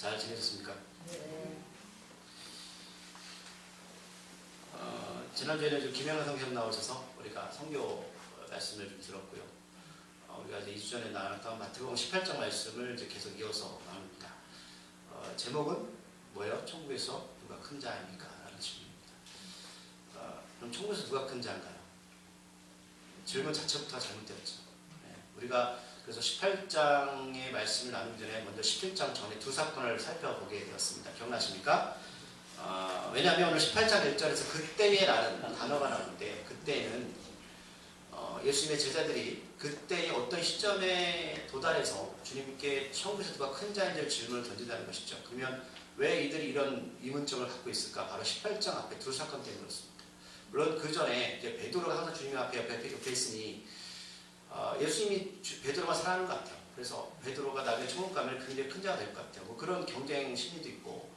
잘 지내셨습니까? 네. 지난주에는 좀 김영란 선생님 나오셔서 우리가 선교 말씀을 좀 들었고요. 우리가 이제 2주 전에 나눴던 마태복음 18장 말씀을 이제 계속 이어서 나눕니다. 제목은 뭐예요? 천국에서 누가 큰 자입니까? 라는 질문입니다. 그럼 천국에서 누가 큰 자인가요? 질문 자체부터가 잘못되었죠. 네. 우리가 그래서 18장의 말씀을 나누기 전에 먼저 17장 전에 두 사건을 살펴보게 되었습니다. 기억나십니까? 왜냐하면 오늘 18장 1절에서 그때에라는 단어가 나오는데, 그때는 예수님의 제자들이 그때의 어떤 시점에 도달해서 주님께 천국에서 누가 큰 자인지 질문을 던진다는 것이죠. 그러면 왜 이들이 이런 의문점을 갖고 있을까? 바로 18장 앞에 두 사건 때문에 그렇습니다. 물론 그 전에 이제 베드로가 항상 주님 앞에 옆에 있으니 예수님이 베드로만 사랑하는 것 같아요. 그래서 베드로가 나중에 천국 가면 굉장히 큰 자가 될 것 같아요. 뭐 그런 경쟁 심리도 있고,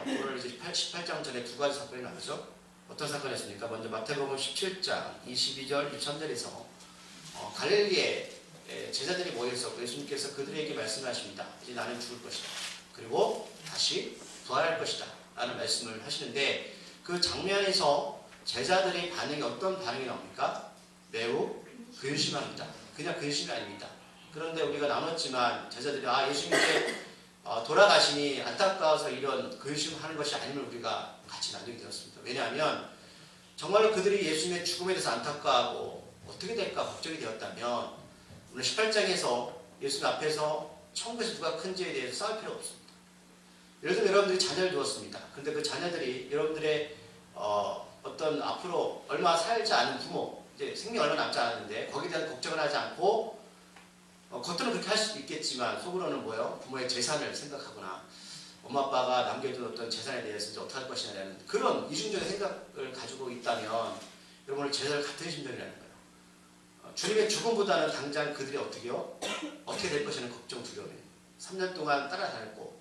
오늘 이제 18장 전에 두 가지 사건이 나오죠. 어떤 사건이었습니까? 먼저 마태복음 17장 22절 23절에서 갈릴리에 제자들이 모여 있었고 예수님께서 그들에게 말씀하십니다. 이제 나는 죽을 것이다. 그리고 다시 부활할 것이다. 라는 말씀을 하시는데, 그 장면에서 제자들의 반응이 어떤 반응이 나옵니까? 매우 근심합니다. 그냥 근심이 아닙니다. 그런데 우리가 나눴지만 제자들이 예수님 이제 돌아가시니 안타까워서 이런 근심하는 것이 아님을 우리가 같이 나누게 되었습니다. 왜냐하면 정말로 그들이 예수님의 죽음에 대해서 안타까워하고 어떻게 될까 걱정이 되었다면 오늘 18장에서 예수님 앞에서 천국에서 누가 큰지에 대해서 싸울 필요 없습니다. 예를 들면 여러분들이 자녀를 두었습니다. 그런데 그 자녀들이 여러분들의 어떤 앞으로 얼마 살지 않은 부모, 이제 생명 얼마 남지 않았는데 거기에 대한 걱정을 하지 않고 겉으로는 그렇게 할 수도 있겠지만 속으로는 뭐예요? 부모의 재산을 생각하거나 엄마 아빠가 남겨둔 어떤 재산에 대해서 이제 어떻게 할 것이냐는 그런 이중적인 생각을 가지고 있다면 여러분은 제자들 같은 심정이라는 거예요. 주님의 죽음보다는 당장 그들이 어떻게 될 것이라는 걱정, 두려움이에요. 3년 동안 따라다녔고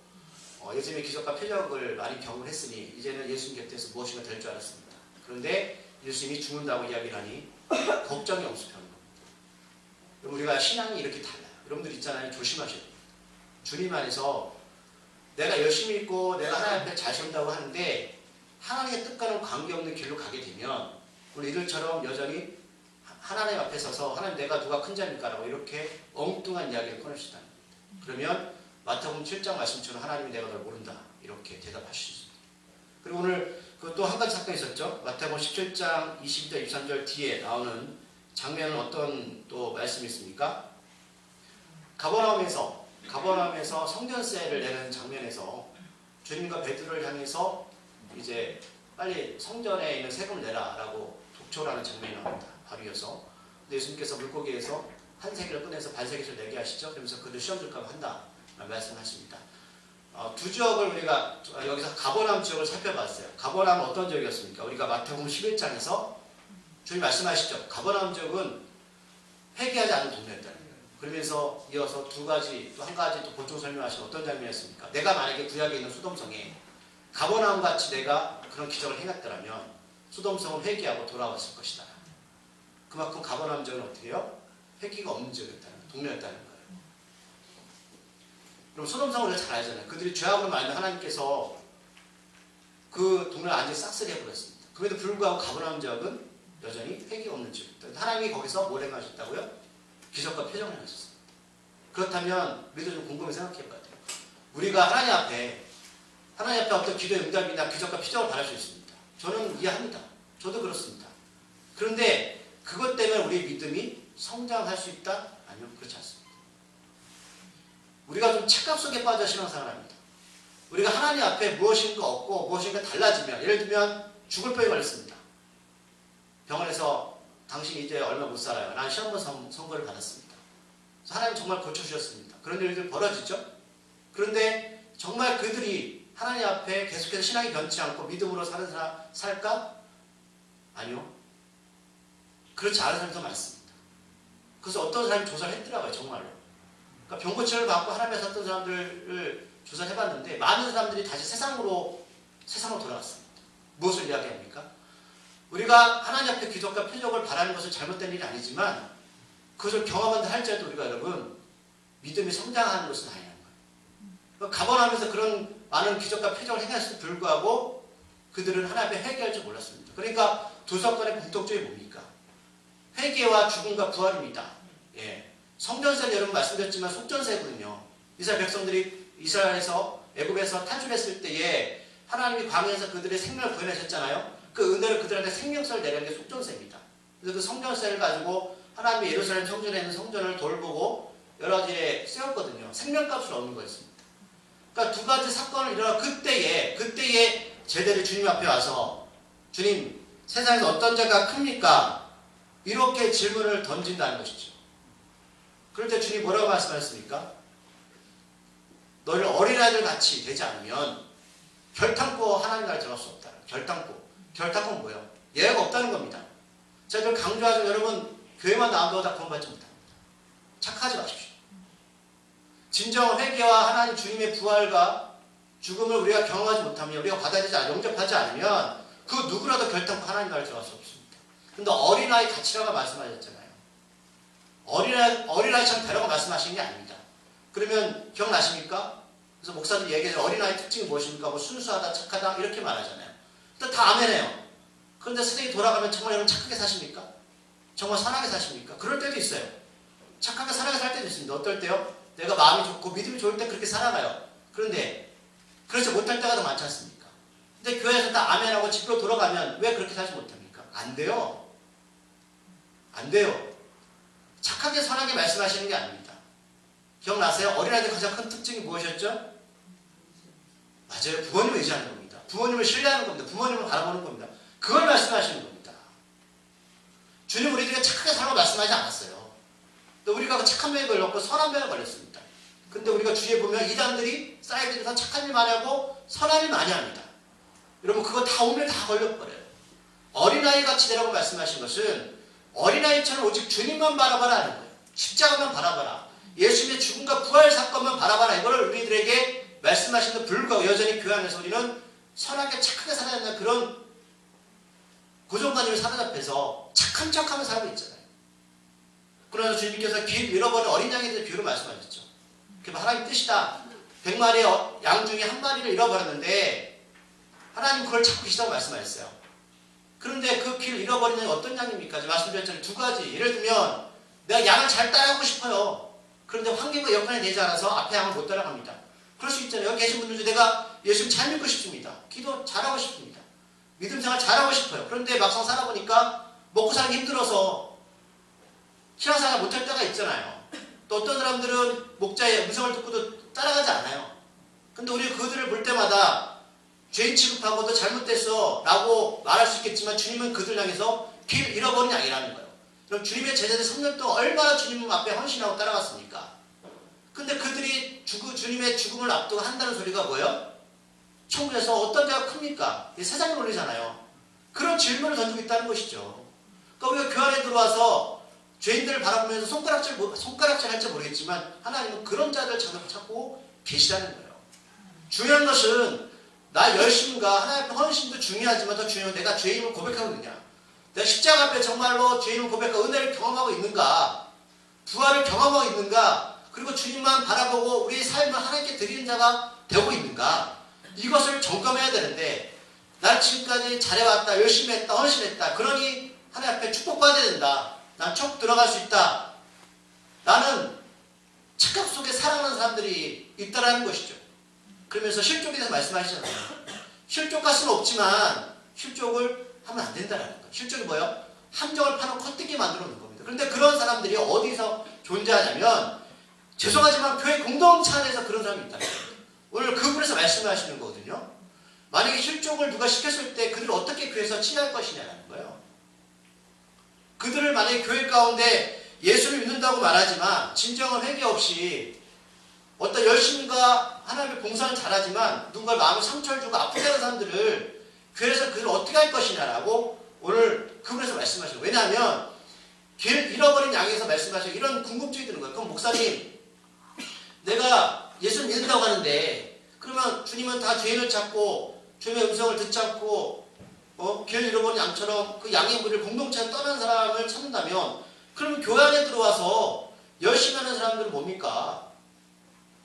예수님의 기적과 표적을 많이 경험을 했으니 이제는 예수님 곁에서 무엇인가 될 줄 알았습니다. 그런데 예수님이 죽는다고 이야기를 하니 걱정이 엄습하는 겁니다. 우리가 신앙이 이렇게 달라요. 여러분들 있잖아요. 조심하셔야 됩니다. 주님 안에서 내가 열심히 있고 내가 하나님 앞에 잘 선다고 하는데 하나님의 뜻과는 관계없는 길로 가게 되면 우리 이들처럼 여전히 하나님 앞에 서서 하나님 내가 누가 큰 자입니까? 라고 이렇게 엉뚱한 이야기를 꺼낼 수 있다는 겁니다. 그러면 마태복음 7장 말씀처럼 하나님이 내가 널 모른다 이렇게 대답하실 수 있습니다. 그리고 오늘 또 한 가지 사건이 있었죠. 마태복음 17장 22절 23절 뒤에 나오는 장면은 어떤 또 말씀이 있습니까? 가버나움에서 성전세를 내는 장면에서 주님과 베드로를 향해서 이제 빨리 성전에 있는 세금을 내라라고 독촉을 하는 장면이 나옵니다. 바로 근데 예수님께서 물고기에서 한 세계를 꺼내서 반세계를 내게 하시죠. 그러면서 그들 시험 줄까 한다 말씀하십니다. 두 지역을 우리가 여기서 가버나움 지역을 살펴봤어요. 가버나움은 어떤 지역이었습니까? 우리가 마태복음 11장에서 주님 말씀하시죠. 가버나움 지역은 회개하지 않은 동네였다는 거예요. 그러면서 이어서 또 한 가지 또 보충 설명하시는 어떤 장면이었습니까? 내가 만약에 구약에 있는 소돔성에 가버나움 같이 내가 그런 기적을 행했더라면 소돔성은 회개하고 돌아왔을 것이다. 그만큼 가버나움 지역은 어떻게 해요? 회개가 없는 지역이었다는 거예요. 동네였다는 거예요. 그럼 소돔성을 우리가 잘 알잖아요. 그들이 죄악을 말면 하나님께서 그 동네를 완전히 싹쓸이 해버렸습니다. 그럼에도 불구하고 가버나움 지역은 여전히 회개가 없는 지역이다. 하나님이 거기서 뭘 행하셨다고요? 기적과 표정을 행하셨습니다. 그렇다면 우리도 좀 곰곰이 생각해봐야 돼요. 우리가 하나님 앞에 어떤 기도의 응답이나 기적과 표적을 바랄 수 있습니다. 저는 이해합니다. 저도 그렇습니다. 그런데 그것 때문에 우리의 믿음이 성장할 수 있다? 아니요, 그렇지 않습니다. 우리가 좀 착각 속에 빠져 신앙생활을 합니다. 우리가 하나님 앞에 무엇인가 얻고 무엇인가 달라지면, 예를 들면 죽을 병에 걸렸습니다. 병원에서 당신 이제 얼마 못 살아요. 난 시험번 선고를 받았습니다. 하나님 정말 고쳐주셨습니다. 그런 일들 벌어지죠. 그런데 정말 그들이 하나님 앞에 계속해서 신앙이 변치 않고 믿음으로 사는 사람 살까? 아니요. 그렇지 않은 사람이 더 많습니다. 그래서 어떤 사람이 조사를 했더라고요. 정말로. 그러니까 병고치료를 받고 하나님에 섰던 사람들을 조사를 해봤는데 많은 사람들이 다시 세상으로 돌아갔습니다. 무엇을 이야기합니까? 우리가 하나님 앞에 기적과 표적을 바라는 것은 잘못된 일이 아니지만 그것을 경험한다 할지라도 우리가 여러분 믿음이 성장하는 것은 아니라는 거예요. 가번하면서 그런 많은 기적과 표적을 행했음에도 불구하고 그들은 하나님 앞에 회개할 줄 몰랐습니다. 그러니까 두 사건의 공통점이 뭡니까? 회개와 죽음과 부활입니다. 예. 성전세는 여러분 말씀드렸지만 속전세거든요. 이스라엘 백성들이 이스라엘에서 애굽에서 탈출했을 때에 하나님이 광야에서 그들의 생명을 구원하셨잖아요. 그 은혜를 그들한테 생명세를 내리는 게 속전세입니다. 그래서 그 성전세를 가지고 하나님이 예루살렘 성전에 있는 성전을 돌보고 여러 가지에 쓰였거든요. 생명값을 얻는 거였습니다. 그러니까 두 가지 사건을 일어나 그때에 제대로 주님 앞에 와서 주님 세상에서 어떤 죄가 큽니까? 이렇게 질문을 던진다는 것이죠. 그럴 때 주님 뭐라고 말씀하셨습니까? 너를 어린아이들 같이 되지 않으면 결탄코 하나님 나라에 들어갈 수 없다. 결탄코는 뭐예요? 예외가 없다는 겁니다. 제가 늘 강조하죠. 여러분 교회만 나온다고 다 구원받지 못합니다. 착하지 마십시오. 진정한 회개와 하나님 주님의 부활과 죽음을 우리가 경험하지 못하면 우리가 받아들이지 영접하지 않으면 그 누구라도 결탄코 하나님 나라에 들어갈 수 없습니다. 근데 어린아이 같이라고 말씀하셨잖아요. 어린아이처럼 되라고 말씀하신 게 아닙니다. 그러면 기억나십니까? 그래서 목사들 얘기해서 어린아이 특징이 무엇입니까? 뭐 순수하다, 착하다 이렇게 말하잖아요. 근데 다 아멘해요. 그런데 세상이 돌아가면 정말 여러분 착하게 사십니까? 정말 선하게 사십니까? 그럴 때도 있어요. 착하게 선하게 살 때도 있습니다. 어떨 때요? 내가 마음이 좋고 믿음이 좋을 때 그렇게 살아가요. 그런데 그렇지 못할 때가 더 많지 않습니까? 근데 교회에서 다 아멘하고 집으로 돌아가면 왜 그렇게 살지 못합니까? 안 돼요. 안 돼요. 착하게 선하게 말씀하시는 게 아닙니다. 기억나세요? 어린아이들 가장 큰 특징이 무엇이었죠? 맞아요. 부모님을 의지하는 겁니다. 부모님을 신뢰하는 겁니다. 부모님을 바라보는 겁니다. 그걸 말씀하시는 겁니다. 주님 우리들에게 착하게 살라고 말씀하지 않았어요. 또 우리가 착한 병에 걸렸고 선한 병에 걸렸습니다. 근데 우리가 주위에 보면 이단들이 사이드에서 착한 일 많이 하고 선한 일 많이 합니다. 여러분 그거 다 오늘 다 걸려버려요. 어린아이 같이 되라고 말씀하신 것은 어린아이처럼 오직 주님만 바라봐라 하는 거예요. 십자가만 바라봐라. 예수님의 죽음과 부활 사건만 바라봐라. 이거를 우리들에게 말씀하시는 불구하고 여전히 교회 안에서 우리는 선하게 착하게 살아야 한다는 그런 고정관념에 사로잡혀서 착한 척하며 살고 있잖아요. 그러나 주님께서 길 잃어버린 어린 양에 대해 비유로 말씀하셨죠. 그게 하나님 뜻이다. 100마리의 양 중에 한 마리를 잃어버렸는데 하나님 그걸 찾고 계시다고 말씀하셨어요. 그런데 그 길 잃어버린 양이 어떤 양입니까? 말씀드렸잖아요. 두 가지. 예를 들면 내가 양을 잘 따라가고 싶어요. 그런데 환경과 여건이 되지 않아서 앞에 양을 못 따라갑니다. 그럴 수 있잖아요. 여기 계신 분들 중에 내가 예수님 잘 믿고 싶습니다. 기도 잘하고 싶습니다. 믿음 생활 잘하고 싶어요. 그런데 막상 살아보니까 먹고 살기 힘들어서 신앙생활 못할 때가 있잖아요. 또 어떤 사람들은 목자의 음성을 듣고도 따라가지 않아요. 근데 우리가 그들을 볼 때마다 죄인 취급하고도 잘못됐어 라고 말할 수 있겠지만 주님은 그들 향해서 길 잃어버린 양이라는 거예요. 그럼 주님의 제자들 3년 동안 얼마나 주님 앞에 헌신하고 따라갔습니까? 근데 그들이 주님의 죽음을 앞두고 한다는 소리가 뭐예요? 천국에서 어떤 자가 큽니까? 세상이 논리잖아요. 그런 질문을 던지고 있다는 것이죠. 그러니까 우리가 그 안에 들어와서 죄인들을 바라보면서 손가락질 할지 모르겠지만 하나님은 그런 자들 찾고 계시다는 거예요. 중요한 것은 나 열심과 하나님 앞에 헌신도 중요하지만 더 중요한 건 내가 죄인을 고백하고 있느냐. 내가 십자가 앞에 정말로 죄인을 고백하고 은혜를 경험하고 있는가. 부활을 경험하고 있는가. 그리고 주님만 바라보고 우리의 삶을 하나님께 드리는 자가 되고 있는가. 이것을 점검해야 되는데 난 지금까지 잘해왔다. 열심히 했다. 헌신했다. 그러니 하나님 앞에 축복받아야 된다. 난 촉 들어갈 수 있다. 나는 착각 속에 살아가는 사람들이 있다라는 것이죠. 그러면서 실족에 대해서 말씀하시잖아요. 실족할 수는 없지만 실족을 하면 안 된다라는 거예요. 실족이 뭐예요? 함정을 파놓고 헛되게 만들어 놓는 겁니다. 그런데 그런 사람들이 어디서 존재하냐면 죄송하지만 교회 공동체 안에서 그런 사람이 있다는 거예요. 오늘 그 부분에서 말씀을 하시는 거거든요. 만약에 실족을 누가 시켰을 때 그들을 어떻게 교회에서 치료할 것이냐라는 거예요. 그들을 만약에 교회 가운데 예수를 믿는다고 말하지만 진정한 회개 없이 어떤 열심과 하나님의 봉사는 잘하지만 누군가 마음에 상처를 주고 아프게 하는 사람들을 교회에서 그들을 어떻게 할 것이냐라고 오늘 그 부분에서 말씀하시는 거예요. 왜냐하면 길 잃어버린 양에서 말씀하시고 이런 궁금증이 드는 거예요. 그럼 목사님 내가 예수를 믿는다고 하는데 그러면 주님은 다 죄인을 찾고 주님의 음성을 듣지 않고 길 잃어버린 양처럼 그 양의 무리를 공동체에 떠난 사람을 찾는다면 그러면 교회 안에 들어와서 열심히 하는 사람들은 뭡니까?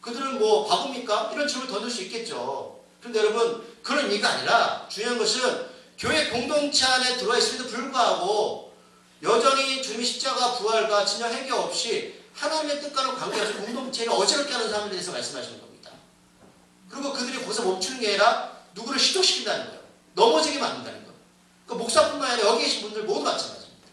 그들은 뭐 바보입니까? 이런 질문을 던질 수 있겠죠. 그런데 여러분 그런 의미가 아니라 중요한 것은 교회 공동체 안에 들어와 있음에도 불구하고 여전히 주님의 십자가 부활과 진영 해결 없이 하나님의 뜻과는 관계없이 공동체를 어지럽게 하는 사람에 대해서 말씀하시는 겁니다. 그리고 그들이 거기서 멈추는 게 아니라 누구를 시도시킨다는 거예요. 넘어지게 만든다는 거예요. 그 목사뿐만 아니라 여기 계신 분들 모두 마찬가지입니다.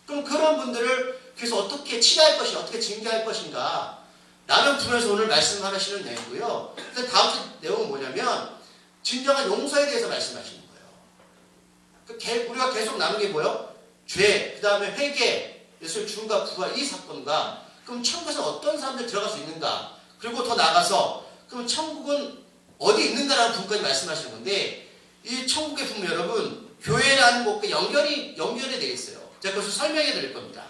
그럼 그런 분들을 그래서 어떻게 치료할 것인가, 어떻게 징계할 것인가 라는 부분에서 오늘 말씀하시는 내용이고요. 그래서 다음 내용은 뭐냐면 진정한 용서에 대해서 말씀하시는 거예요. 우리가 계속 나눈 게 뭐예요? 죄, 그 다음에 회개, 예수의 죽음과 부활 이 사건과 그럼 천국에서 어떤 사람들이 들어갈 수 있는가? 그리고 더 나아가서 그럼 천국은 어디 있는가라는 부분까지 말씀하시는 건데 이 천국의 부분 여러분 교회라는 것과 연결이 되어 있어요. 제가 그것을 설명해 드릴 겁니다.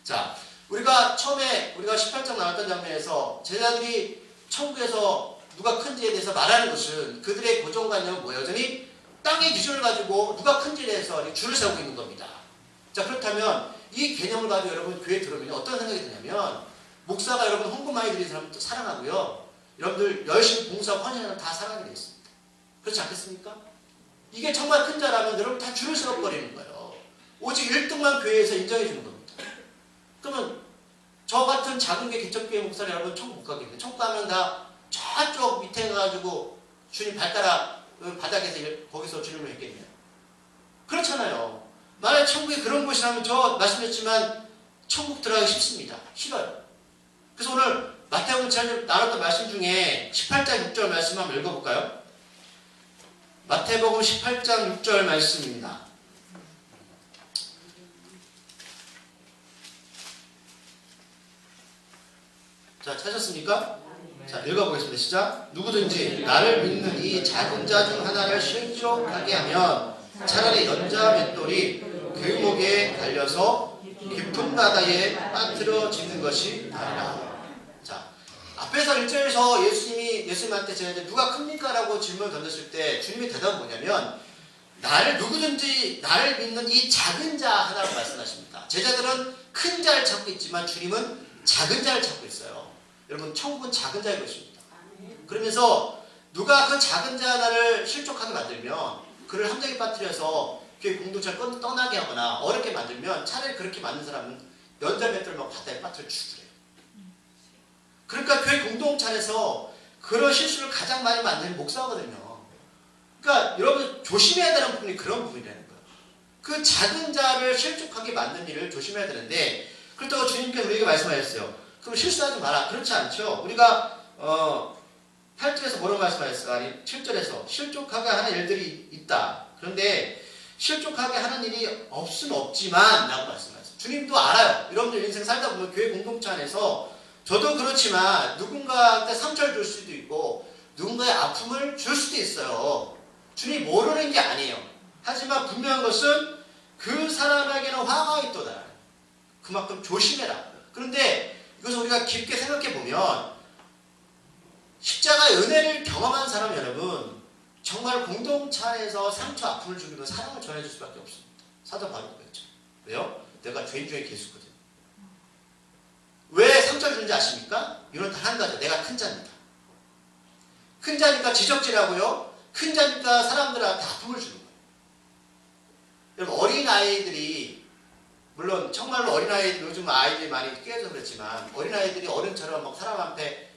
자, 우리가 처음에 우리가 18장 나왔던 장면에서 제자들이 천국에서 누가 큰지에 대해서 말하는 것은 그들의 고정관념은 뭐 여전히 땅의 기준을 가지고 누가 큰지에 대해서 줄을 세우고 있는 겁니다. 자, 그렇다면 이 개념을 가지고 여러분 교회에 들어오면 어떤 생각이 드냐면 목사가 여러분 헌금 많이 드리는 사람도 사랑하고요. 여러분들 열심히 봉사하고 헌신하는 사람 다 사랑하게 되어 있습니다. 그렇지 않겠습니까? 이게 정말 큰 자라면 여러분 다 줄을 세워버리는 거예요. 오직 1등만 교회에서 인정해 주는 겁니다. 그러면 저 같은 작은 게 개척교회 목사를 여러분 천국 못 가겠네요. 천국 가면 다 저쪽 밑에 가가지고 주님 발가락 바닥에서 거기서 주님을 뵙겠네요. 그렇잖아요. 만약 천국에 그런 곳이라면 저 말씀드렸지만 천국 들어가기 쉽습니다. 싫어요. 그래서 오늘 마태복음 제가 나눴던 말씀 중에 18장 6절 말씀 한번 읽어볼까요? 마태복음 18장 6절 말씀입니다. 자, 찾았습니까? 자, 읽어보겠습니다. 시작. 누구든지 나를 믿는 이 작은 자 중 하나를 실족하게 하면 차라리 연자 맷돌이 그 목에 달려서 깊은 바다에 빠뜨려지는 것이 나으리라. 자, 앞에서 1절에서 예수님한테 제자들 누가 큽니까? 라고 질문을 던졌을 때 주님의 대답은 뭐냐면 누구든지 나를 믿는 이 작은 자 하나라고 말씀하십니다. 제자들은 큰 자를 찾고 있지만 주님은 작은 자를 찾고 있어요. 여러분 천국은 작은 자의 것입니다. 그러면서 누가 그 작은 자 하나를 실족하게 만들면 그를 함정에 빠뜨려서 교회 공동체를 떠나게 하거나 어렵게 만들면 차라리 그렇게 만든 사람은 연자 맷돌만 바다에 빠뜨려 죽으래요. 그러니까 교회 공동체 안에서 그런 실수를 가장 많이 만드는 목사거든요. 그러니까 여러분 조심해야 되는 부분이 그런 부분이라는 거예요. 그 작은 자를 실족하게 만드는 일을 조심해야 되는데 그렇다고 주님께서 우리에게 말씀하셨어요. 그럼 실수하지 마라. 그렇지 않죠. 우리가 8절에서 뭐라고 말씀하셨어요? 아니 7절에서 실족하게 하는 일들이 있다. 그런데 실족하게 하는 일이 없으면 없지만 라고 말씀하셨어요. 주님도 알아요. 여러분들 인생 살다 보면 교회 공동체 안에서 저도 그렇지만 누군가한테 상처를 줄 수도 있고 누군가의 아픔을 줄 수도 있어요. 주님이 모르는 게 아니에요. 하지만 분명한 것은 그 사람에게는 화가 있도다. 그만큼 조심해라. 그런데 이것을 우리가 깊게 생각해 보면 십자가의 은혜를 경험한 사람 여러분 정말 공동체 안에서 상처 아픔을 주기로 사랑을 전해줄 수밖에 없습니다. 사도 바울도 그랬죠. 왜요? 내가 죄인 중에 괴수거든. 왜 상처를 주는지 아십니까? 이유는 단 한 가지. 내가 큰 자입니다. 큰 자니까 지적질하고요. 큰 자니까 사람들한테 아픔을 주는 거예요. 여러분 어린아이들이 물론 정말로 어린아이들 요즘 아이들이 많이 깨어서 그렇지만 어린아이들이 어른처럼 막 사람 앞에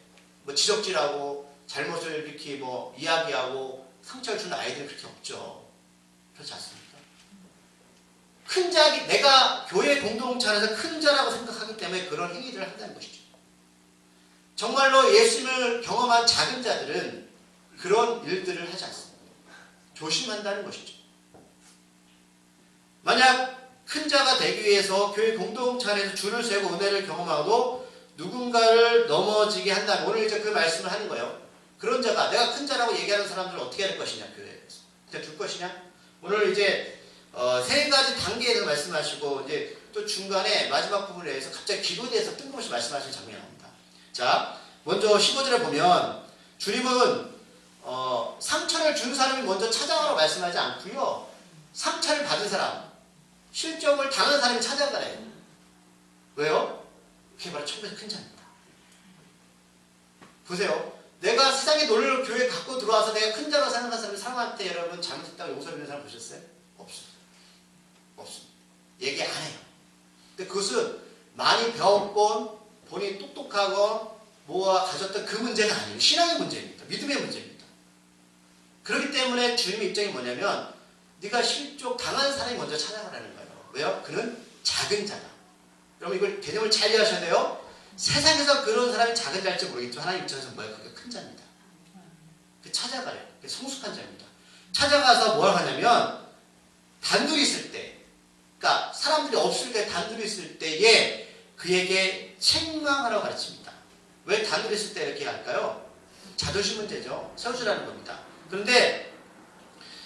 뭐 지적질하고 잘못을 이렇게 뭐 이야기하고 상처를 주는 아이들은 그렇게 없죠. 그렇지 않습니까? 큰 자기 내가 교회 공동체 안에서 큰 자라고 생각하기 때문에 그런 행위들을 한다는 것이죠. 정말로 예수님을 경험한 작은 자들은 그런 일들을 하지 않습니다. 조심한다는 것이죠. 만약 큰 자가 되기 위해서 교회 공동체 안에서 줄을 세고 은혜를 경험하고 누군가를 넘어지게 한다면 오늘 이제 그 말씀을 하는 거예요. 그런 자가 내가 큰 자라고 얘기하는 사람들은 어떻게 할 것이냐 교회에서 그냥 줄 것이냐? 오늘 이제 세 가지 단계에서 말씀하시고 이제 또 중간에 마지막 부분에 대해서 갑자기 기도에 대해서 뜬금없이 말씀하시는 장면이 나옵니다. 자, 먼저 15절에 보면 주님은 상처를 준 사람이 먼저 찾아가라고 말씀하지 않고요. 상처를 받은 사람 실점을 당한 사람이 찾아가래요. 왜요? 그게 바로 천국에서 큰 자입니다. 보세요. 내가 세상에 놀러 교회 갖고 들어와서 내가 큰 자로 생각하는 사람이 사람한테 여러분 잘못했다고 용서해주는 사람 보셨어요? 없습니다. 없습니다. 얘기 안 해요. 근데 그것은 많이 배웠건 본인이 똑똑하고 뭐가 가졌던 그 문제가 아니에요. 신앙의 문제입니다. 믿음의 문제입니다. 그렇기 때문에 주님의 입장이 뭐냐면 네가 실족 당한 사람이 먼저 찾아가라는 거예요. 왜요? 그는 작은 자다. 여러분 이걸 개념을 잘 이해하셔야 돼요. 세상에서 그런 사람이 작은 자일지 모르겠지만 하나님 입장에서 뭐예요? 그게 큰 자입니다. 찾아가요. 그게 성숙한 자입니다. 찾아가서 뭘 하냐면 단둘이 있을 때, 그러니까 사람들이 없을 때 단둘이 있을 때에 그에게 책망하라고 가르칩니다. 왜 단둘이 있을 때 이렇게 할까요? 자존심 문제죠. 세워주라는 겁니다. 그런데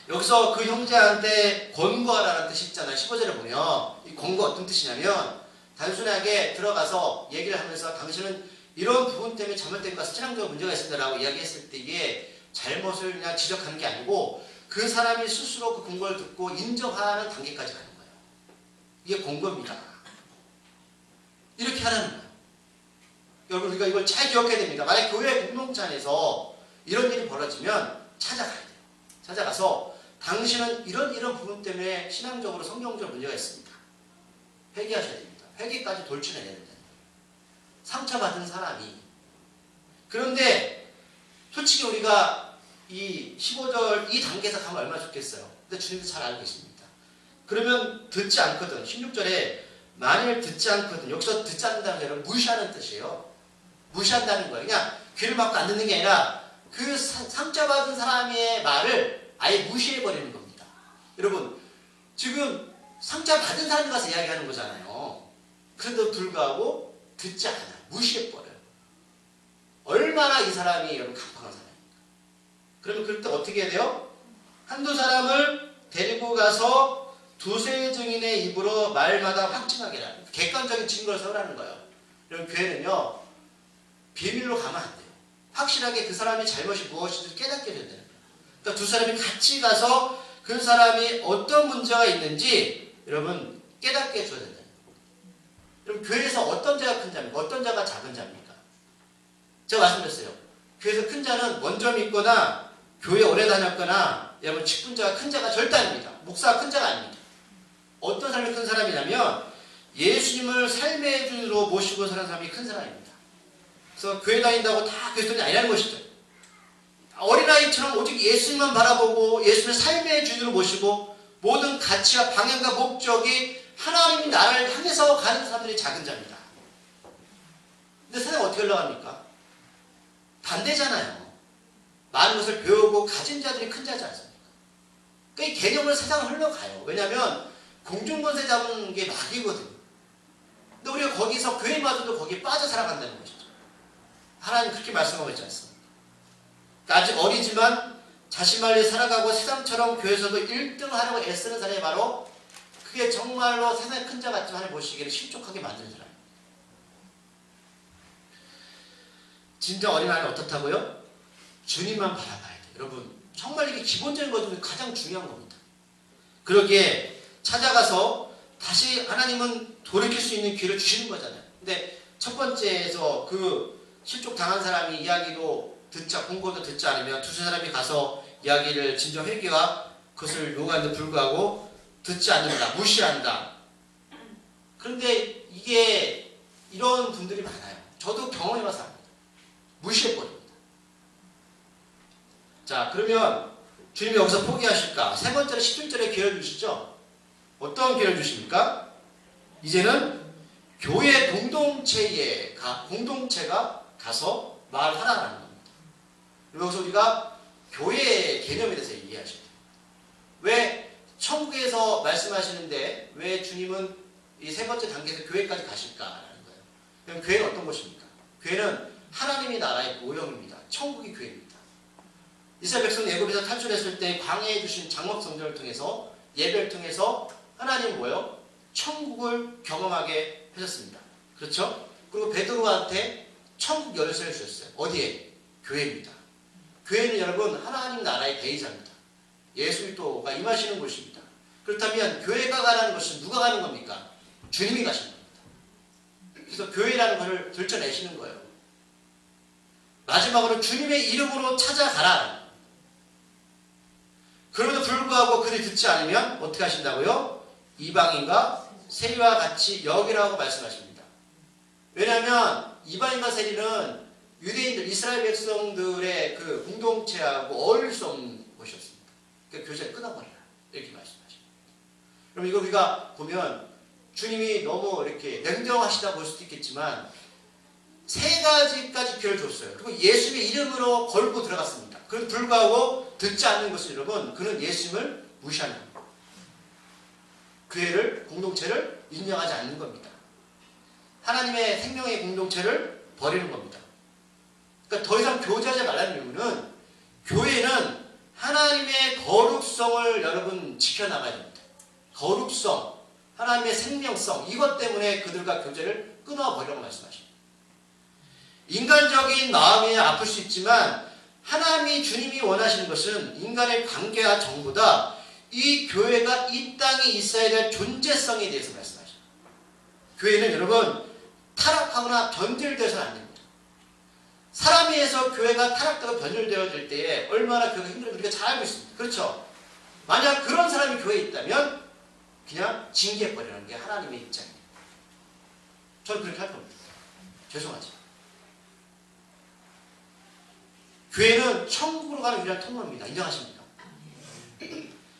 여기서 그 형제한테 권고하라는 뜻이 있잖아요. 15절에 보면 이 권고 어떤 뜻이냐면 단순하게 들어가서 얘기를 하면서 당신은 이런 부분 때문에 잘못된 것 같아서 신앙적으로 문제가 있습니다 라고 이야기했을 때 이게 잘못을 그냥 지적하는 게 아니고 그 사람이 스스로 그 권고를 듣고 인정하는 단계까지 가는 거예요. 이게 권고입니다. 이렇게 하라는 거예요. 여러분 우리가 이걸 잘 기억해야 됩니다. 만약 교회 공동체 안에서 이런 일이 벌어지면 찾아가야 돼요. 찾아가서 당신은 이런 부분 때문에 신앙적으로 성경적으로 문제가 있습니다. 회개하셔야 됩니다. 회개까지 돌출해야 된다. 상처받은 사람이. 그런데 솔직히 우리가 이 15절 이 단계에서 가면 얼마나 좋겠어요. 근데 주님도 잘 알고 계십니다. 그러면 듣지 않거든. 16절에 만일 듣지 않거든. 여기서 듣지 않는다는 게 여러분 무시하는 뜻이에요. 무시한다는 거예요. 그냥 귀를 막고 안 듣는 게 아니라 그 상처받은 사람의 말을 아예 무시해버리는 겁니다. 여러분 지금 상처받은 사람이 가서 이야기하는 거잖아요. 그런데도 불구하고 듣지 않아요. 무시해버려요. 얼마나 이 사람이 여러분 강팍한 사람입니까? 그러면 그럴 때 어떻게 해야 돼요? 한두 사람을 데리고 가서 두세 증인의 입으로 말마다 확증하게 해라. 객관적인 증거를 세우라는 거예요. 여러분 교회는요. 비밀로 가면 안 돼요. 확실하게 그 사람의 잘못이 무엇인지 깨닫게 해야 돼요. 그러니까 두 사람이 같이 가서 그 사람이 어떤 문제가 있는지 여러분 깨닫게 해줘야 된다. 여러분 교회에서 어떤 자가 큰 자입니까? 어떤 자가 작은 자입니까? 제가 말씀드렸어요. 교회에서 큰 자는 먼저 믿거나 교회 오래 다녔거나 여러분 직분자가 큰 자가 절대 아닙니다. 목사가 큰 자가 아닙니다. 어떤 사람이 큰 사람이냐면 예수님을 삶의 주로 모시고 사는 사람이 큰 사람입니다. 그래서 교회 다닌다고 다 그리스도인이 아니라는 것이죠. 어린아이처럼 오직 예수님만 바라보고 예수님을 삶의 주인으로 모시고 모든 가치와 방향과 목적이 하나님이 나를 향해서 가는 사람들이 작은 자입니다. 근데 세상 어떻게 흘러갑니까? 반대잖아요. 많은 것을 배우고 가진 자들이 큰 자지 않습니까? 그러니까 이 개념을 세상을 흘러가요. 왜냐하면 공중권세 잡은 게 낙이거든요. 근데 우리가 거기서 교회마저도 거기에 빠져 살아간다는 것이죠. 하나님 그렇게 말씀하고 있지 않습니까? 그러니까 아직 어리지만 자신 말리 살아가고 세상처럼 교회에서도 1등을 하려고 애쓰는 사람이 바로 그게 정말로 세상의 큰 자 같지만 하나님 보시기를 실족하게 만드는 사람입니다. 진정 어린아이는 어떻다고요? 주님만 바라봐야 돼요. 여러분 정말 이게 기본적인 것도 가장 중요한 겁니다. 그러기에 찾아가서 다시 하나님은 돌이킬 수 있는 기회를 주시는 거잖아요. 근데 첫 번째에서 그 실족 당한 사람이 이야기도 듣자 공고도 듣지 않으면 두세 사람이 가서 이야기를 진정 회개와 그것을 요구하는데 불구하고 듣지 않는다. 무시한다. 그런데 이게 이런 분들이 많아요. 저도 경험해봐서 압니다. 무시해버립니다. 자 그러면 주님이 여기서 포기하실까? 세 번째로 17절에 기회를 주시죠. 어떤 기회를 주십니까? 이제는 교회 공동체가 가서 말하라는 겁니다. 여기서 우리가 교회의 개념에 대해서 이해하셔야 돼요. 왜 천국에서 말씀하시는데 왜 주님은 이 세 번째 단계에서 교회까지 가실까라는 거예요. 그럼 교회는 어떤 곳입니까? 교회는 하나님의 나라의 모형입니다. 천국이 교회입니다. 이스라엘 백성 애굽에서 탈출했을 때 광야에 주신 장막 성전을 통해서 예배를 통해서 하나님 뭐예요? 천국을 경험하게 하셨습니다. 그렇죠? 그리고 베드로한테 천국 열쇠를 주셨어요. 어디에? 교회입니다. 교회는 여러분 하나님 나라의 대의자입니다. 예수 그리스도가 임하시는 곳입니다. 그렇다면 교회가 가라는 것은 누가 가는 겁니까? 주님이 가시는 겁니다. 그래서 교회라는 것을 들춰내시는 거예요. 마지막으로 주님의 이름으로 찾아가라. 그럼에도 불구하고 그들이 듣지 않으면 어떻게 하신다고요? 이방인과 세리와 같이 여기라고 말씀하십니다. 왜냐하면 이방인과 세리는 유대인들, 이스라엘 백성들의 그 공동체하고 어울릴 수 없는 곳이었습니다. 그러니까 교제를 끊어버리라. 이렇게 말씀하십니다. 그럼 이거 우리가 보면 주님이 너무 이렇게 냉정하시다 볼 수도 있겠지만 세 가지까지 기회를 줬어요. 그리고 예수님의 이름으로 걸고 들어갔습니다. 그런데 불구하고 듣지 않는 것은 여러분, 그는 예수님을 무시하는 겁니다. 교회를, 공동체를 인정하지 않는 겁니다. 하나님의 생명의 공동체를 버리는 겁니다. 그러니까 더 이상 교제하지 말라는 이유는 교회는 하나님의 거룩성을 여러분 지켜나가야 됩니다. 거룩성, 하나님의 생명성, 이것 때문에 그들과 교제를 끊어버리라고 말씀하십니다. 인간적인 마음이 아플 수 있지만 하나님이 주님이 원하시는 것은 인간의 관계와 정보다 이 교회가 이 땅에 있어야 될 존재성에 대해서 말씀하십니다. 교회는 여러분 타락하거나 변질되어서는 안 됩니다. 사람에 의해서 교회가 타락되고 변질되어질 때에 얼마나 교회가 힘들어요. 우리가 잘 알고 있습니다. 그렇죠? 만약 그런 사람이 교회에 있다면 그냥 징계해버리는 게 하나님의 입장입니다. 저는 그렇게 할 겁니다. 죄송하지만. 교회는 천국으로 가는 유일한 통로입니다. 인정하십니까?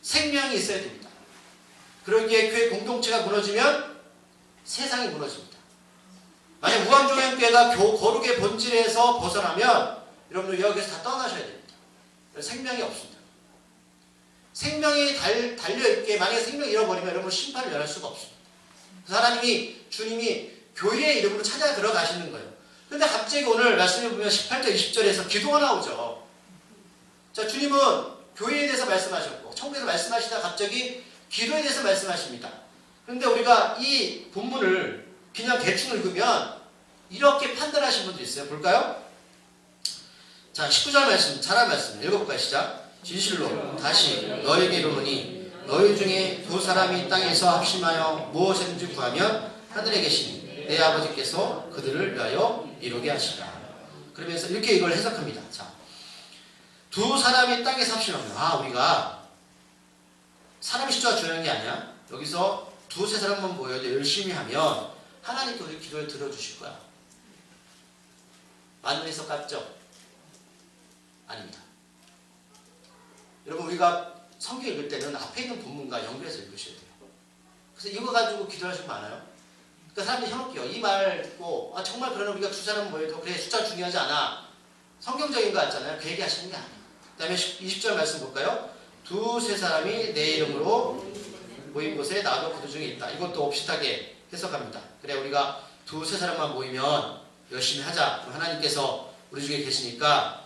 생명이 있어야 됩니다. 그러기에 교회 공동체가 무너지면 세상이 무너집니다. 만약 무한종양교회가 거룩의 본질에서 벗어나면 여러분들 여기서 다 떠나셔야 됩니다. 생명이 없습니다. 생명이 달려있게 만약에 생명을 잃어버리면 여러분 심판을 면할 수가 없습니다. 그래서 하나님이 주님이 교회의 이름으로 찾아 들어가시는 거예요. 그런데 갑자기 오늘 말씀해 보면 18절 20절에서 기도가 나오죠. 자, 주님은 교회에 대해서 말씀하셨고 천국에서 말씀하시다 갑자기 기도에 대해서 말씀하십니다. 그런데 우리가 이 본문을 그냥 대충 읽으면 이렇게 판단하신 분도 있어요. 볼까요? 자, 19절 말씀, 잘한 말씀 읽어볼까요? 시작. 진실로 다시 너에게 이르노니 너희 중에 두 사람이 땅에서 합심하여 무엇이든지 구하면 하늘에 계신 내 아버지께서 그들을 위하여 이루게 하시라. 그러면서 이렇게 이걸 해석합니다. 자, 두 사람이 땅에서 합심하면 우리가 사람이 숫자가 중요한 게 아니야. 여기서 두세 사람만 모여도 열심히 하면 하나님께 우리 기도를 들어주실 거야. 맞는 해석 같죠? 아닙니다. 여러분 우리가 성경 읽을 때는 앞에 있는 본문과 연결해서 읽으셔야 돼요. 그래서 이거 가지고 기도하시는 거 많아요. 그러니까 사람들이 현혹해요. 이 말 듣고 정말 그러면 우리가 두 사람 모여도 그래 숫자 중요하지 않아. 성경적인 거 같잖아요. 그 얘기 하시는 게 아니에요. 그 다음에 20절 말씀 볼까요? 두세 사람이 내 이름으로 모인 곳에 나도 그들 중에 있다. 이것도 옵시하게 해석합니다. 그래 우리가 두세 사람만 모이면 열심히 하자. 하나님께서 우리 중에 계시니까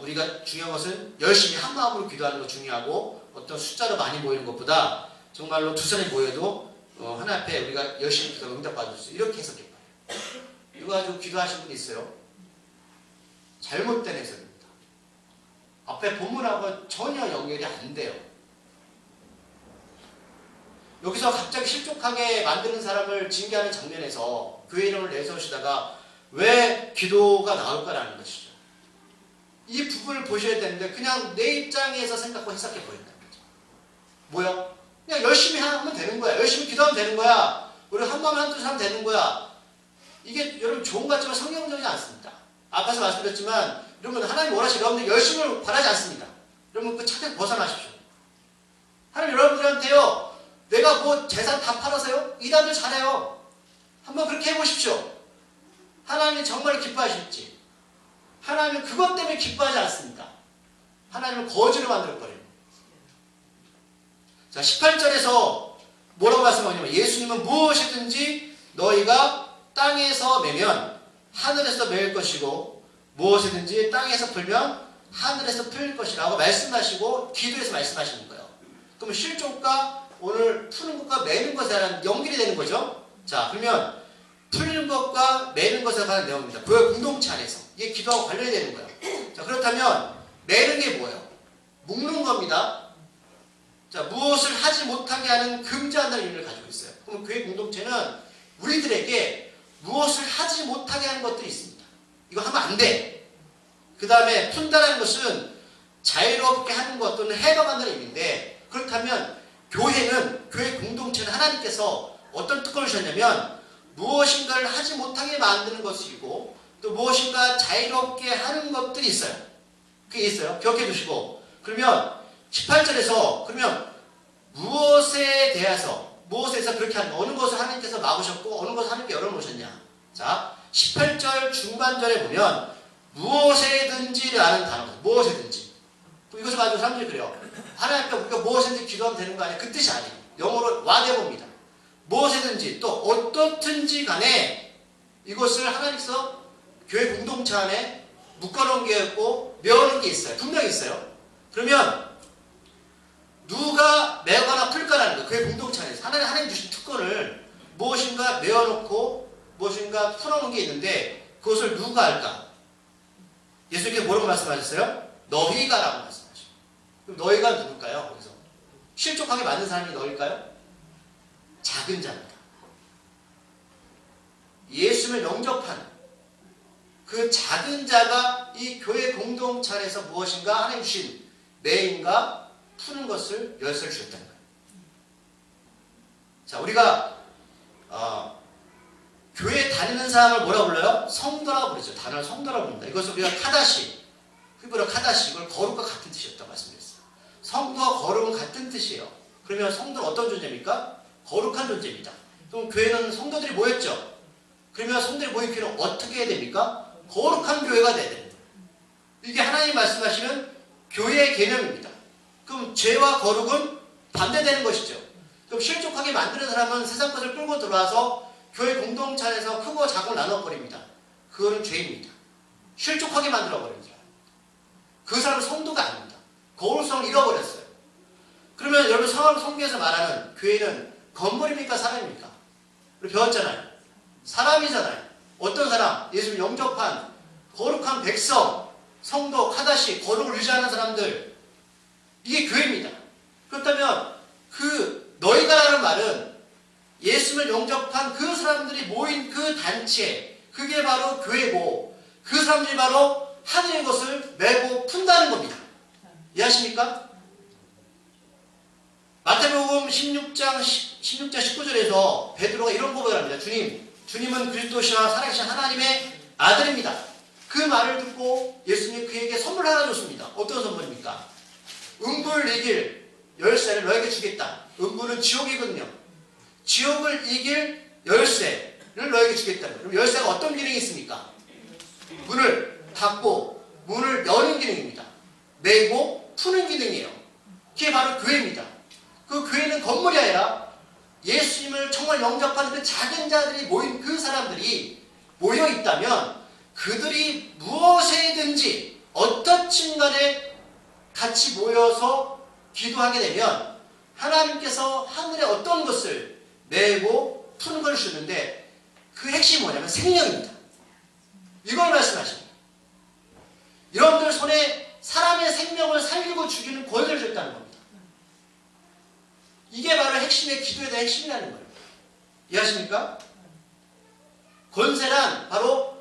우리가 중요한 것은 열심히 한 마음으로 기도하는 거 중요하고 어떤 숫자로 많이 모이는 것보다 정말로 두 사람이 모여도 하나님 앞에 우리가 열심히 기도하고 응답받을 수 있어요. 이렇게 해석해봐요. 이거 가지고 기도하신 분 있어요? 잘못된 해석입니다. 앞에 본문하고 전혀 연결이 안 돼요. 여기서 갑자기 실족하게 만드는 사람을 징계하는 장면에서 교회 이름을 내세우시다가 왜 기도가 나올까라는 것이죠. 이 부분을 보셔야 되는데 그냥 내 입장에서 생각하고 해석해 버린다는 거죠. 뭐야? 그냥 열심히 하면 되는 거야. 열심히 기도하면 되는 거야. 우리 한 마음에 한 뜻 하면 되는 거야. 이게 여러분 좋은 것 같지만 성경적이지 않습니다. 앞에서 말씀드렸지만 여러분 하나님 원하시는 여러분들 열심을 바라지 않습니다. 여러분 그 착각 벗어나십시오. 하나님 여러분들한테요. 내가 뭐 재산 다 팔아서요? 이단들 잘해요. 한번 그렇게 해보십시오. 하나님이 정말 기뻐하실지. 하나님은 그것 때문에 기뻐하지 않습니다. 하나님은 거지로 만들어버려요. 자, 18절에서 뭐라고 말씀하냐면 예수님은 무엇이든지 너희가 땅에서 매면 하늘에서 매일 것이고 무엇이든지 땅에서 풀면 하늘에서 풀릴 것이라고 말씀하시고 기도에서 말씀하시는 거예요. 그럼 실족과 오늘 푸는 것과 매는 것에 대한 연결이 되는 거죠. 자, 그러면 풀리는 것과 매는 것에 관한 내용입니다. 교회 공동체 안에서. 이게 기도하고 관련이 되는 거예요. 자, 그렇다면 매는 게 뭐예요? 묶는 겁니다. 자, 무엇을 하지 못하게 하는 금지한다는 의미를 가지고 있어요. 그럼 교회 공동체는 우리들에게 무엇을 하지 못하게 하는 것들이 있습니다. 이거 하면 안 돼. 그 다음에 푼다는 것은 자유롭게 하는 것 또는 해방하는 의미인데, 그렇다면 교회는, 교회 공동체는 하나님께서 어떤 특권을 주셨냐면 무엇인가를 하지 못하게 만드는 것이고 또 무엇인가 자유롭게 하는 것들이 있어요. 그게 있어요. 기억해 두시고. 그러면 18절에서 그러면 무엇에 대해서 그렇게 하는, 어느 것을 하나님께서 막으셨고 어느 것을 하나님께 열어놓으셨냐. 자, 18절 중반절에 보면 무엇에든지라는 단어가 있어요. 무엇에든지. 이것을 가지고 사람들이 그래요. 하나님 앞에 우리가 무엇이든지 기도하면 되는 거 아니야? 그 뜻이 아니에요. 영어로 whatever입니다. 무엇이든지 또 어떻든지 간에 이것을 하나님께서 교회 공동체 안에 묶어놓은 게 있고 메어놓은 게 있어요. 분명히 있어요. 그러면 누가 메거나 풀까라는 거예요. 교회 공동체 안에서 하나님 주신 특권을 무엇인가 메어놓고 무엇인가 풀어놓은 게 있는데 그것을 누가 할까? 예수님께서 뭐라고 말씀하셨어요? 너희가라고 말씀하셨어요. 그럼 너희가 누굴까요? 거기서 실족하게 만든 사람이 너희일까요? 작은 자입니다. 예수님을 영접한 그 작은 자가 이 교회 공동체 안에서 무엇인가 하나님 주신 매인과 푸는 것을 열쇠를 주셨다는 거예요. 자, 우리가 교회 다니는 사람을 뭐라고 불러요? 성도라고 부르죠. 단어를 성도라고 부릅니다. 이것을 우리가 카다시, 히브리어 카다시, 이걸 거룩과 같은 뜻이었다고 말씀드렸어요. 성도와 거룩은 같은 뜻이에요. 그러면 성도는 어떤 존재입니까? 거룩한 존재입니다. 그럼 교회는 성도들이 모였죠. 그러면 성도들이 모인 교회는 어떻게 해야 됩니까? 거룩한 교회가 돼야 됩니다. 이게 하나님이 말씀하시는 교회의 개념입니다. 그럼 죄와 거룩은 반대되는 것이죠. 그럼 실족하게 만드는 사람은 세상 것을 끌고 들어와서 교회 공동체 안에서 크고 작고 나눠버립니다. 그거는 죄입니다. 실족하게 만들어버립니다. 그 사람은 성도가 아닙니다. 거룩성을 잃어버렸어요. 그러면 여러분 성경에서 말하는 교회는 건물입니까? 사람입니까? 우리 배웠잖아요. 사람이잖아요. 어떤 사람? 예수님 영접한 거룩한 백성, 성도, 카다시, 거룩을 유지하는 사람들, 이게 교회입니다. 그렇다면 그 너희가라는 말은 예수님을 영접한 그 사람들이 모인 그 단체, 그게 바로 교회고 그 사람들이 바로 하늘의 것을 메고 푼다는 겁니다. 이해하십니까? 마태복음 16장 19절에서 베드로가 이런 고백을 합니다. 주님은 그리스도시와 살아계신 하나님의 아들입니다. 그 말을 듣고 예수님이 그에게 선물 하나 줬습니다. 어떤 선물입니까? 음부를 이길 열쇠를 너에게 주겠다. 음부는 지옥이거든요. 지옥을 이길 열쇠를 너에게 주겠다. 그럼 열쇠가 어떤 기능이 있습니까? 문을 닫고 문을 여는 기능입니다. 매고 푸는 기능이에요. 그게 바로 교회입니다. 그 교회는 건물이 아니라 예수님을 정말 영접하는 그 작은 자들이 모인 그 사람들이 모여 있다면 그들이 무엇이든지 어떻든 간에 같이 모여서 기도하게 되면 하나님께서 하늘의 어떤 것을 내고 푸는 걸 주는데 그 핵심이 뭐냐면 생명입니다. 이걸 말씀하십니다. 여러분들 손에 사람의 생명을 살리고 죽이는 권세를 줬다는 겁니다. 이게 바로 핵심의 기도에 대한 핵심이라는 거예요. 이해하십니까? 권세란 바로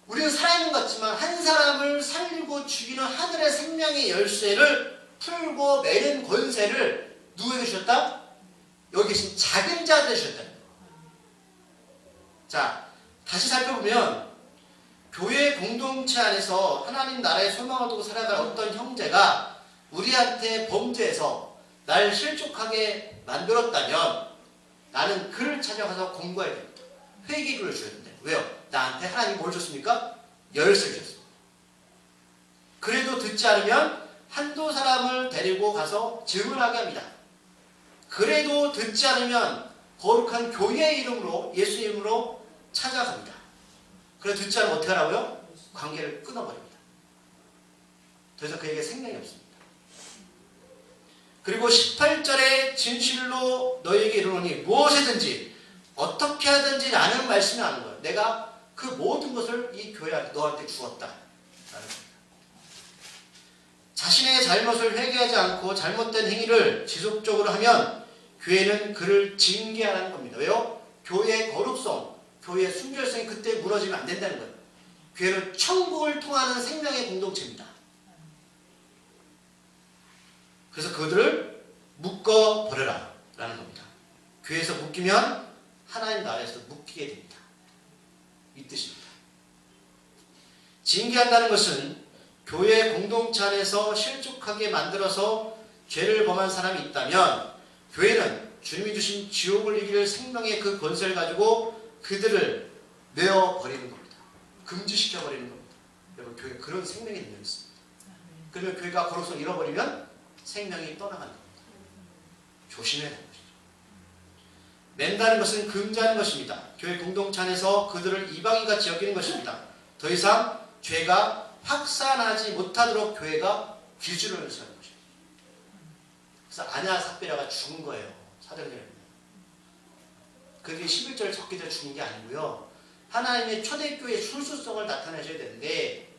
우리는 살아있는 것 같지만 한 사람을 살리고 죽이는 하늘의 생명의 열쇠를 풀고 매는 권세를 누구에게 주셨다? 여기 계신 작은 자들에게 주셨다는 거예요. 자, 다시 살펴보면 교회 공동체 안에서 하나님 나라의 소망을 두고 살아갈 어떤 형제가 우리한테 범죄해서 날 실족하게 만들었다면 나는 그를 찾아가서 공부해야 됩니다. 회개글을 줘야 된다. 왜요? 나한테 하나님이 뭘 줬습니까? 열쇠를 줬습니다. 그래도 듣지 않으면 한두 사람을 데리고 가서 증언하게 합니다. 그래도 듣지 않으면 거룩한 교회의 이름으로 예수 이름으로 찾아갑니다. 그래도 듣지 않으면 어떻게 하라고요? 관계를 끊어버립니다. 그래서 그에게 생명이 없습니다. 그리고 18절에 진실로 너희에게 이르노니 무엇이든지 어떻게 하든지 라는 말씀이 나는 거예요. 내가 그 모든 것을 이 교회한테 너한테 주었다. 라는 겁니다. 자신의 잘못을 회개하지 않고 잘못된 행위를 지속적으로 하면 교회는 그를 징계하라는 겁니다. 왜요? 교회의 거룩성, 교회의 순결성이 그때 무너지면 안 된다는 거예요. 교회는 천국을 통하는 생명의 공동체입니다. 그래서 그들을 묶어버려라 라는 겁니다. 교회에서 묶이면 하나님 나라에서 묶이게 됩니다. 이 뜻입니다. 징계한다는 것은 교회 공동체 안에서 실족하게 만들어서 죄를 범한 사람이 있다면 교회는 주님이 주신 지옥을 이길 생명의 그 권세를 가지고 그들을 내어버리는 겁니다. 금지시켜버리는 겁니다. 여러분, 교회 그런 생명의 능력이 있습니다. 그러면 교회가 거룩성 잃어버리면 생명이 떠나가는 겁니다. 조심해야 되는 것이죠. 낸다는 것은 금지하는 것입니다. 교회 공동체 안에서 그들을 이방인같이 여기는 것입니다. 더 이상 죄가 확산하지 못하도록 교회가 기준을 세우는 것입니다. 그래서 아냐 삽비라가 죽은 거예요. 사도행전에. 그게 11절 적게 돼 죽은 게 아니고요. 하나님의 초대교회의 순수성을 나타내셔야 되는데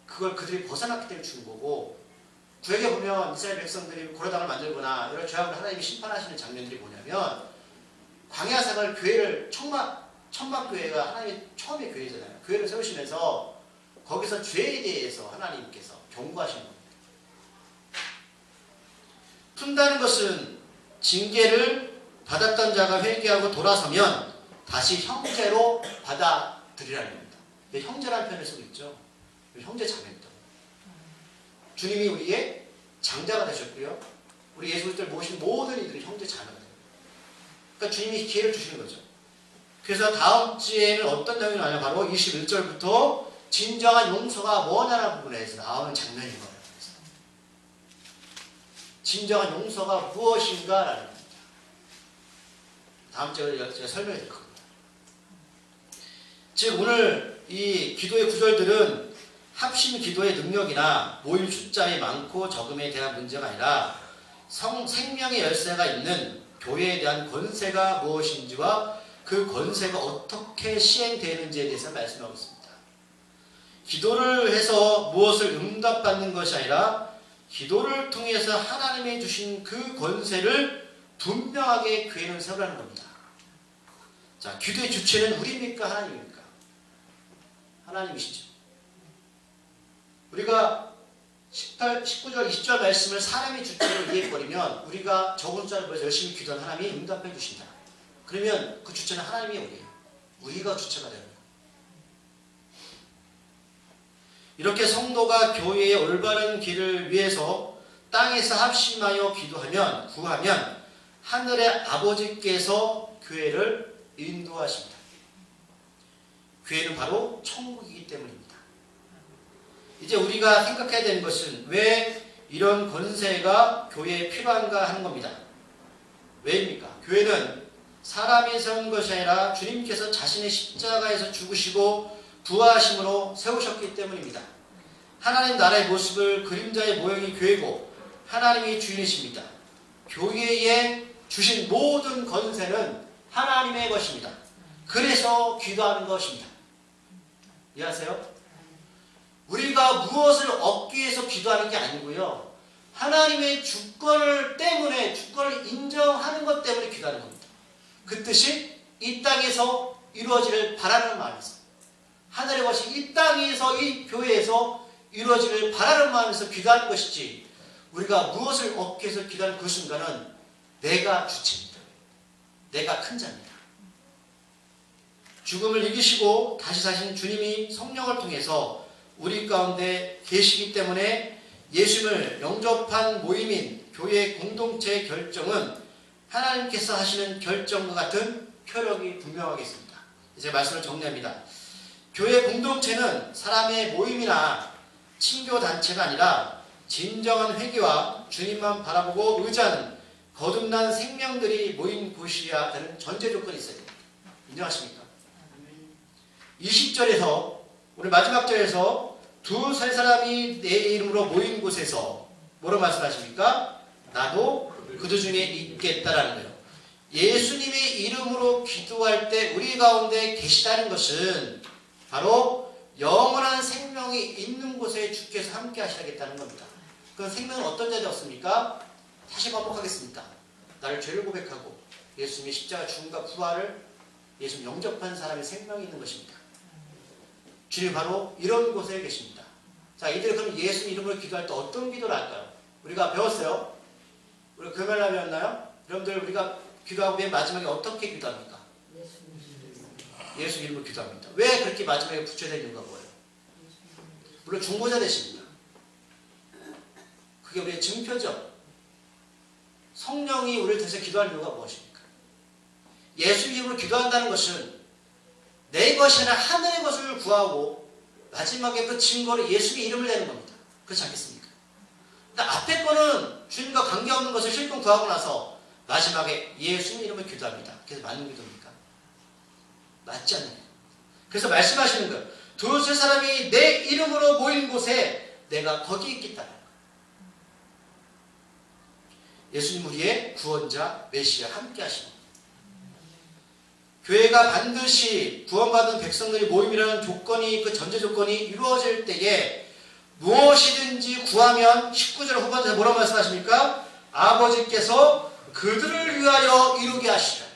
그걸 그들이 벗어났기 때문에 죽은 거고, 구약에 보면 이스라엘 백성들이 고려당을 만들거나 이런 죄악을 하나님이 심판하시는 장면들이 뭐냐면 광야상을 교회를 천막교회가 하나님의 처음의 교회잖아요. 교회를 세우시면서 거기서 죄에 대해서 하나님께서 경고하시는 겁니다. 푼다는 것은 징계를 받았던 자가 회개하고 돌아서면 다시 형제로 받아들이라는 겁니다. 형제라는 표현을 쓰고 있죠. 형제 자매입니다. 주님이 우리의 장자가 되셨고요. 우리 예수 그리스도를 모신 모든 이들이 형제 자매가 됩니다. 그러니까 주님이 기회를 주시는 거죠. 그래서 다음 주에는 어떤 내용이 나냐, 바로 21절부터 진정한 용서가 뭐냐라는 부분에서 나오는 장면인 거예요. 진정한 용서가 무엇인가라는 겁니다. 다음 주에 제가 설명해 드릴 겁니다. 즉 오늘 이 기도의 구절들은 합심 기도의 능력이나 모임 숫자의 많고 적음에 대한 문제가 아니라 생명의 열쇠가 있는 교회에 대한 권세가 무엇인지와 그 권세가 어떻게 시행되는지에 대해서 말씀하고 있습니다. 기도를 해서 무엇을 응답받는 것이 아니라 기도를 통해서 하나님이 주신 그 권세를 분명하게 교회는 세우라는 겁니다. 자, 기도의 주체는 우리입니까? 하나님입니까? 하나님이시죠. 우리가 19절, 20절 말씀을 사람의 주체로 이해해버리면 우리가 적은 숫자를 보여서 열심히 기도한 하나님이 응답해 주신다. 그러면 그 주체는 하나님이 우리예요. 우리가 주체가 되는 거예요. 이렇게 성도가 교회의 올바른 길을 위해서 땅에서 합심하여 기도하면, 구하면 하늘의 아버지께서 교회를 인도하십니다. 교회는 바로 천국이기 때문입니다. 이제 우리가 생각해야 되는 것은 왜 이런 권세가 교회에 필요한가 하는 겁니다. 왜입니까? 교회는 사람이 세운 것이 아니라 주님께서 자신의 십자가에서 죽으시고 부활하심으로 세우셨기 때문입니다. 하나님 나라의 모습을 그림자의 모형이 교회고 하나님이 주인이십니다. 교회에 주신 모든 권세는 하나님의 것입니다. 그래서 기도하는 것입니다. 이해하세요? 우리가 무엇을 얻기 위해서 기도하는 게 아니고요. 하나님의 주권을 때문에, 주권을 인정하는 것 때문에 기도하는 겁니다. 그 뜻이 이 땅에서 이루어지를 바라는 마음에서, 하늘의 것이 이 땅에서, 이 교회에서 이루어지를 바라는 마음에서 기도하는 것이지, 우리가 무엇을 얻기 위해서 기도하는 그 순간은 내가 주체입니다. 내가 큰 자입니다. 죽음을 이기시고 다시 사신 주님이 성령을 통해서 우리 가운데 계시기 때문에 예수님을 영접한 모임인 교회 공동체의 결정은 하나님께서 하시는 결정과 같은 효력이 분명하게 있습니다. 이제 말씀을 정리합니다. 교회 공동체는 사람의 모임이나 친교단체가 아니라 진정한 회개와 주님만 바라보고 의지하는 거듭난 생명들이 모인 곳이어야 하는 전제 조건이 있어야 됩니다. 인정하십니까? 20절에서 오늘 마지막 절에서 두세 사람이 내 이름으로 모인 곳에서 뭐라고 말씀하십니까? 나도 그들 중에 있겠다라는 거예요. 예수님의 이름으로 기도할 때 우리 가운데 계시다는 것은 바로 영원한 생명이 있는 곳에 주께서 함께 하시겠다는 겁니다. 그 생명은 어떤 자리 없습니까? 다시 반복하겠습니다. 나를 죄를 고백하고 예수님의 십자가 죽음과 부활을 예수님 영접한 사람의 생명이 있는 것입니다. 주님 바로 이런 곳에 계십니다. 자, 이들이 그럼 예수 이름으로 기도할 때 어떤 기도를 할까요? 우리가 배웠어요? 우리가 금요일날 배웠나요? 여러분들 우리가 기도하고 맨 마지막에 어떻게 기도합니까? 예수 이름으로 기도합니다. 왜 그렇게 마지막에 붙여야 되는 이유가 뭐예요? 물론 중보자 되십니다. 그게 우리의 증표죠. 성령이 우리를 대해서 기도하는 이유가 무엇입니까? 예수 이름으로 기도한다는 것은 내 것이 아니라 하늘의 것을 구하고 마지막에 그 증거로 예수의 이름을 내는 겁니다. 그렇지 않겠습니까? 그러니까 앞에 거는 주님과 관계없는 것을 실컷 구하고 나서 마지막에 예수의 이름을 기도합니다. 그래서 맞는 기도입니까? 맞지 않는 거예요. 그래서 말씀하시는 거예요. 두세 사람이 내 이름으로 모인 곳에 내가 거기 있겠다는 거예요. 예수님 우리의 구원자 메시아 함께 하시는 거예요. 교회가 반드시 구원받은 백성들이 모임이라는 조건이 그 전제 조건이 이루어질 때에 무엇이든지 구하면 19절 후반에서 뭐라고 말씀하십니까? 아버지께서 그들을 위하여 이루게 하시라.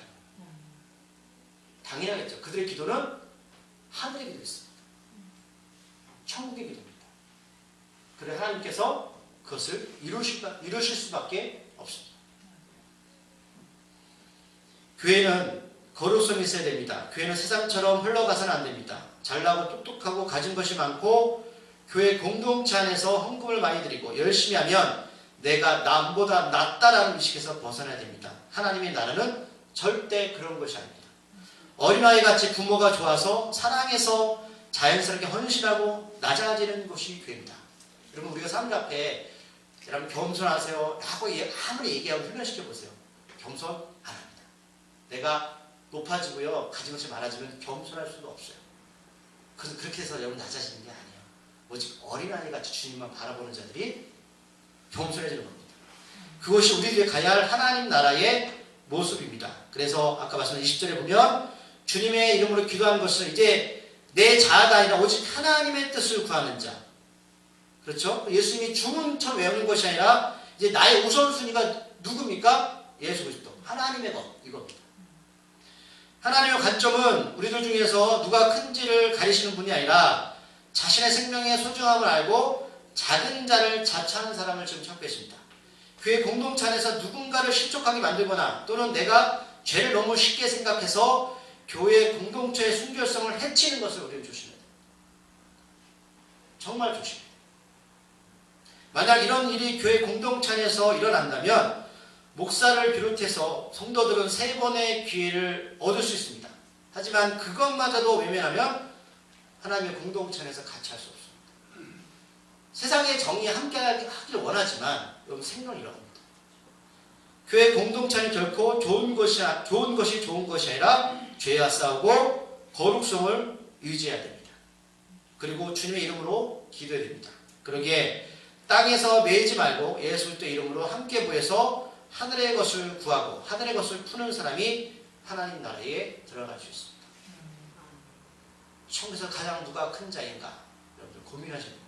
당연하겠죠. 그들의 기도는 하늘의 기도였습니다. 천국의 기도입니다. 그래 하나님께서 그것을 이루실 수밖에 없습니다. 교회는 거룩성이 있어야 됩니다. 교회는 세상처럼 흘러가서는 안 됩니다. 잘나고 똑똑하고 가진 것이 많고 교회 공동체 안에서 헌금을 많이 드리고 열심히 하면 내가 남보다 낫다라는 의식에서 벗어나야 됩니다. 하나님의 나라는 절대 그런 것이 아닙니다. 어린아이같이 부모가 좋아서 사랑해서 자연스럽게 헌신하고 낮아지는 것이 교회입니다. 여러분 우리가 사람들 앞에 여러분 겸손하세요 하고 아무리 얘기하고 훈련시켜보세요. 겸손 안 합니다. 내가 높아지고요 가진 것이 많아지면 겸손할 수도 없어요. 그래서 그렇게 해서 여러분 낮아지는 게 아니에요. 오직 어린아이같이 주님만 바라보는 자들이 겸손해지는 겁니다. 그것이 우리들이 가야 할 하나님 나라의 모습입니다. 그래서 아까 말씀한 20절에 보면 주님의 이름으로 기도하는 것은 이제 내 자아가 아니라 오직 하나님의 뜻을 구하는 자. 그렇죠? 예수님이 주문처럼 외우는 것이 아니라 이제 나의 우선순위가 누굽니까? 예수 그리스도. 하나님의 것 이겁니다. 하나님의 관점은 우리들 중에서 누가 큰지를 가리시는 분이 아니라 자신의 생명의 소중함을 알고 작은 자를 자처하는 사람을 지금 찾고 계십니다. 교회 공동체 안에서 누군가를 실족하게 만들거나 또는 내가 죄를 너무 쉽게 생각해서 교회 공동체의 순결성을 해치는 것을 우리는 조심해야 돼요. 정말 조심해야 돼요. 만약 이런 일이 교회 공동체 안에서 일어난다면 목사를 비롯해서 성도들은 3번의 기회를 얻을 수 있습니다. 하지만 그것마저도 외면하면 하나님의 공동체 안에서 같이 할 수 없습니다. 세상의 정의 함께 하기를 원하지만 여러분 생명이 일어납니다. 교회 공동체는 결코 좋은 것이 좋은 것이 아니라 죄와 싸우고 거룩성을 유지해야 됩니다. 그리고 주님의 이름으로 기도해야 됩니다. 그러기에 땅에서 매이지 말고 예수 그리스도의 이름으로 함께 모여서 하늘의 것을 구하고 하늘의 것을 푸는 사람이 하나님 나라에 들어갈 수 있습니다. 천국에서 가장 누가 큰 자인가 여러분들 고민하셔야 됩니다.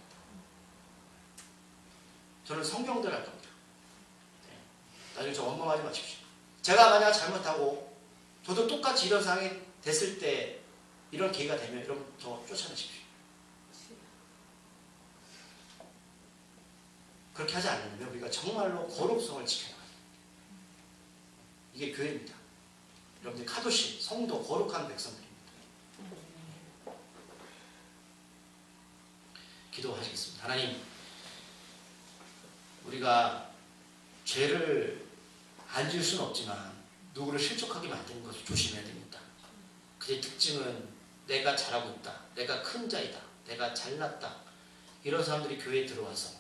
저는 성경들 할 겁니다. 네. 나중에 좀 원망하지 마십시오. 제가 만약 잘못하고 저도 똑같이 이런 상황이 됐을 때 이런 계기가 되면 여러분 저 쫓아내십시오. 그렇게 하지 않으면 우리가 정말로 거룩성을 지켜야 합니다. 이게 교회입니다. 여러분들 카도시, 성도, 거룩한 백성들입니다. 기도하시겠습니다. 하나님, 우리가 죄를 안 지을 수는 없지만 누구를 실족하게 만드는 것을 조심해야 됩니다. 그의 특징은 내가 잘하고 있다, 내가 큰 자이다, 내가 잘났다. 이런 사람들이 교회에 들어와서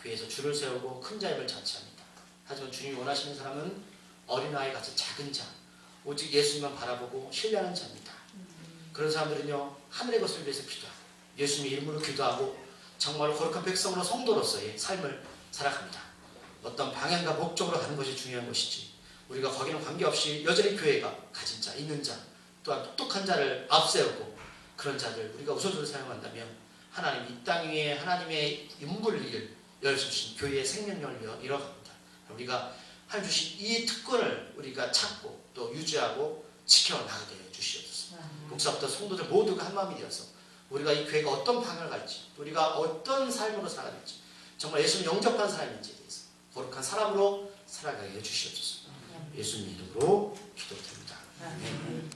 교회에서 줄을 세우고 큰 자임을 자처합니다. 하지만 주님이 원하시는 사람은 어린아이 같이 작은 자, 오직 예수님만 바라보고 신뢰하는 자입니다. 그런 사람들은요 하늘의 것을 위해서 기도하고 예수님의 이름으로 기도하고 정말 거룩한 백성으로 성도로서의 삶을 살아갑니다. 어떤 방향과 목적으로 가는 것이 중요한 것이지 우리가 거기는 관계없이 여전히 교회가 가진 자, 있는 자, 또한 똑똑한 자를 앞세우고 그런 자들 우리가 우선순위를 사용한다면 하나님 이 땅 위에 하나님의 인물을 열수신 교회의 생명력을 잃어갑니다. 우리가 한 주신 이 특권을 우리가 찾고 또 유지하고 지켜나가게 해주시옵소서. 목사부터 성도들 모두가 한마음이 되어서 우리가 이 교회가 어떤 방향을 갈지, 우리가 어떤 삶으로 살아갈지, 정말 예수님 영접한 사람인지에 대해서 거룩한 사람으로 살아가게 해주시옵소서. 예수님 이름으로 기도드립니다. 아멘.